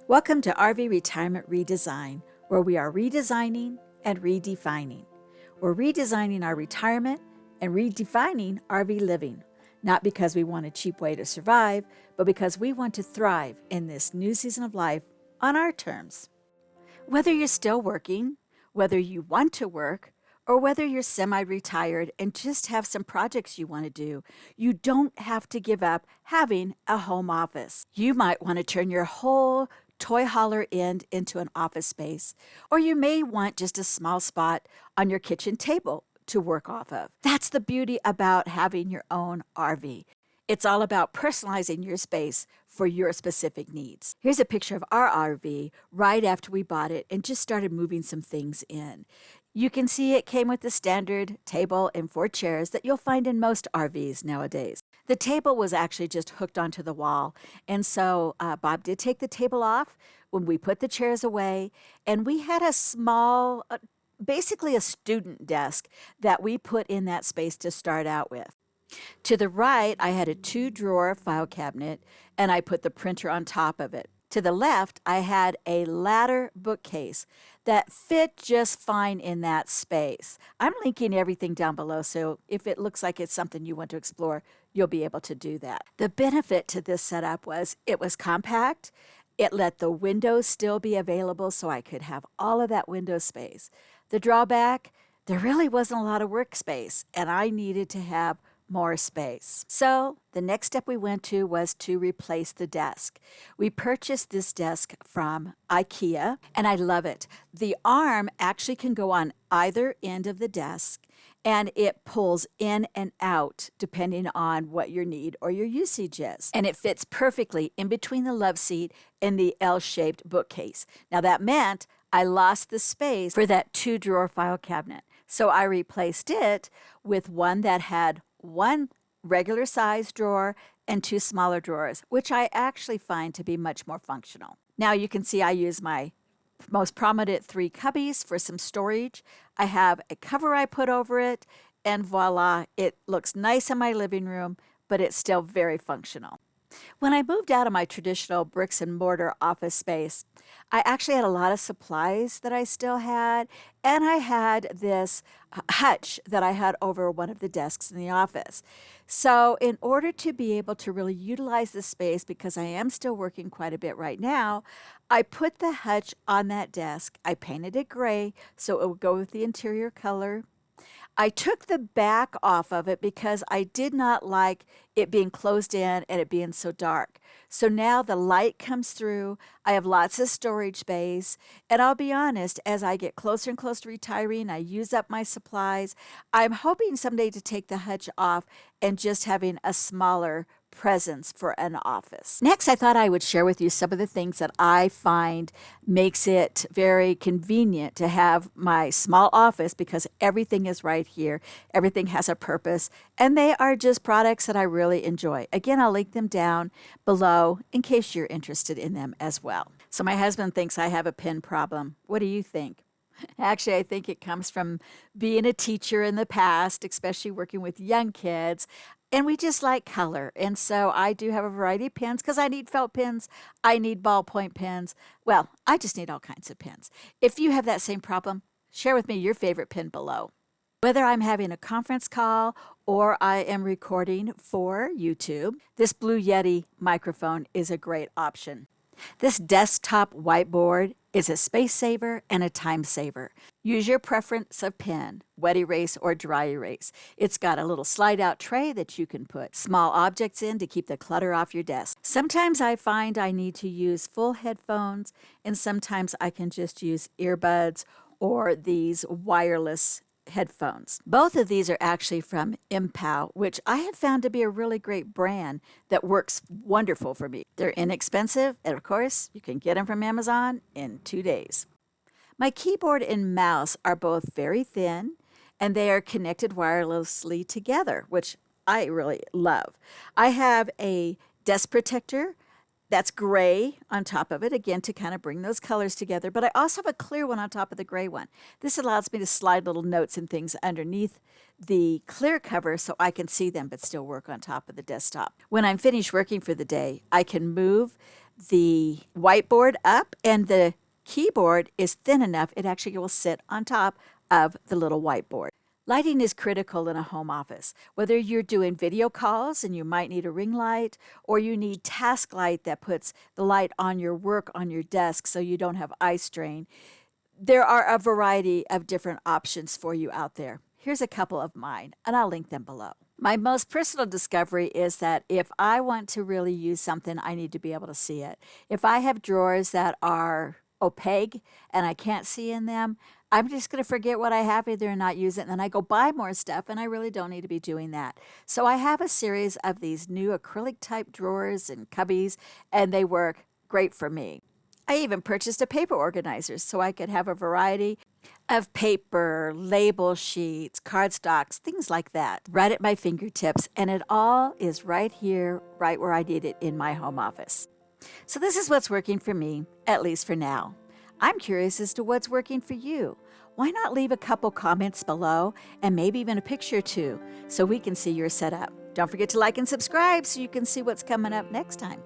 Welcome to RV Retirement Redesign, where we are redesigning and redefining. We're redesigning our retirement and redefining RV living, not because we want a cheap way to survive, but because we want to thrive in this new season of life on our terms. Whether you're still working, whether you want to work, or whether you're semi-retired and just have some projects you want to do, you don't have to give up having a home office. You might want to turn your whole toy hauler end into an office space, or you may want just a small spot on your kitchen table to work off of. That's the beauty about having your own RV. It's all about personalizing your space for your specific needs. Here's a picture of our RV right after we bought it and just started moving some things in. You can see it came with the standard table and 4 chairs that you'll find in most RVs nowadays. The table was actually just hooked onto the wall, and so Bob did take the table off when we put the chairs away, and we had a small, basically a student desk that we put in that space to start out with. To the right, I had a 2-drawer file cabinet, and I put the printer on top of it. To the left, I had a ladder bookcase that fit just fine in that space. I'm linking everything down below, so if it looks like it's something you want to explore, you'll be able to do that. The benefit to this setup was it was compact. It let the windows still be available so I could have all of that window space. The drawback, there really wasn't a lot of workspace, and I needed to have more space. So the next step we went to was to replace the desk. We purchased this desk from Ikea, and I love it. The arm actually can go on either end of the desk, and it pulls in and out depending on what your need or your usage is. And it fits perfectly in between the love seat and the L-shaped bookcase. Now that meant I lost the space for that 2-drawer file cabinet. So I replaced it with one that had 1 regular size drawer and 2 smaller drawers, which I actually find to be much more functional. Now you can see I use my most prominent 3 cubbies for some storage. I have a cover I put over it, and voila, it looks nice in my living room, but it's still very functional. When I moved out of my traditional bricks and mortar office space, I actually had a lot of supplies that I still had, and I had this hutch that I had over one of the desks in the office. So in order to be able to really utilize the space, because I am still working quite a bit right now, I put the hutch on that desk. I painted it gray so it would go with the interior color. I took the back off of it because I did not like it being closed in and it being so dark. So now the light comes through. I have lots of storage space. And I'll be honest, as I get closer and closer to retiring, I use up my supplies. I'm hoping someday to take the hutch off and just having a smaller presence for an office. Next, I thought I would share with you some of the things that I find makes it very convenient to have my small office, because everything is right here. Everything has a purpose, and they are just products that I really enjoy. Again, I'll link them down below in case you're interested in them as well. So my husband thinks I have a pen problem. What do you think? Actually, I think it comes from being a teacher in the past, especially working with young kids. And we just like color. And so I do have a variety of pens because I need felt pens. I need ballpoint pens. Well, I just need all kinds of pens. If you have that same problem, share with me your favorite pen below. Whether I'm having a conference call or I am recording for YouTube, this Blue Yeti microphone is a great option. This desktop whiteboard is a space saver and a time saver. Use your preference of pen, wet erase or dry erase. It's got a little slide out tray that you can put small objects in to keep the clutter off your desk. Sometimes I find I need to use full headphones, and sometimes I can just use earbuds or these wireless headphones. Both of these are actually from Impow, which I have found to be a really great brand that works wonderful for me. They're inexpensive, and of course, you can get them from Amazon in 2 days. My keyboard and mouse are both very thin, and they are connected wirelessly together, which I really love. I have a desk protector that's gray on top of it, again, to kind of bring those colors together. But I also have a clear one on top of the gray one. This allows me to slide little notes and things underneath the clear cover so I can see them but still work on top of the desktop. When I'm finished working for the day, I can move the whiteboard up, and the keyboard is thin enough it actually will sit on top of the little whiteboard. Lighting is critical in a home office. Whether you're doing video calls and you might need a ring light, or you need task light that puts the light on your work on your desk so you don't have eye strain, there are a variety of different options for you out there. Here's a couple of mine, and I'll link them below. My most personal discovery is that if I want to really use something, I need to be able to see it. If I have drawers that are opaque and I can't see in them, I'm just going to forget what I have either and not use it. And then I go buy more stuff, and I really don't need to be doing that. So I have a series of these new acrylic type drawers and cubbies, and they work great for me. I even purchased a paper organizer so I could have a variety of paper, label sheets, cardstocks, things like that, right at my fingertips. And it all is right here, right where I need it in my home office. So this is what's working for me, at least for now. I'm curious as to what's working for you. Why not leave a couple comments below and maybe even a picture or two so we can see your setup. Don't forget to like and subscribe so you can see what's coming up next time.